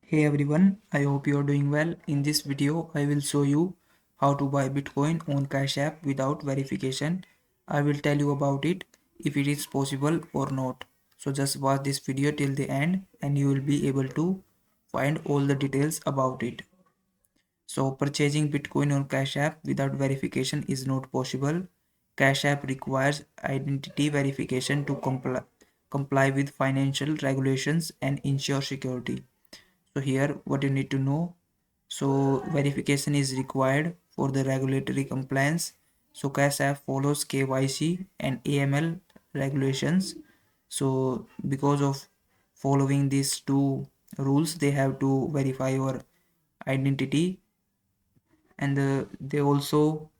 Hey everyone, I hope you are doing well. In this video, I will show you how to buy Bitcoin on Cash App without verification. I will tell you about it, if it is possible or not. So just watch this video till the end and you will be able to find all the details about it. So purchasing Bitcoin on Cash App without verification is not possible. Cash App requires identity verification to comply with financial regulations and ensure security. So here what you need to know. So verification is required for the regulatory compliance. So Cash App follows KYC and AML regulations. So because of following these two rules, they have to verify your identity, and they also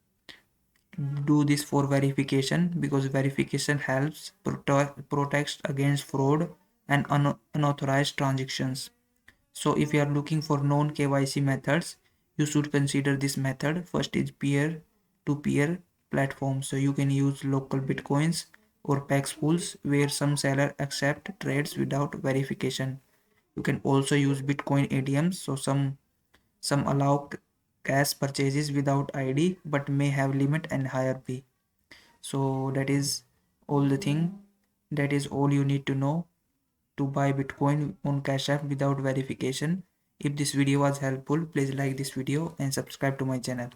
do this for verification because verification helps protect against fraud and unauthorized transactions. So if you are looking for known KYC methods, you should consider this method. First is peer-to-peer platform. So you can use local bitcoins or PEX pools where some seller accept trades without verification. You can also use Bitcoin ATMs. So some allow cash purchases without ID but may have limit and higher fee. So that is all the thing. That is all you need to know to buy Bitcoin on Cash App without verification. If this video was helpful, please like this video and subscribe to my channel.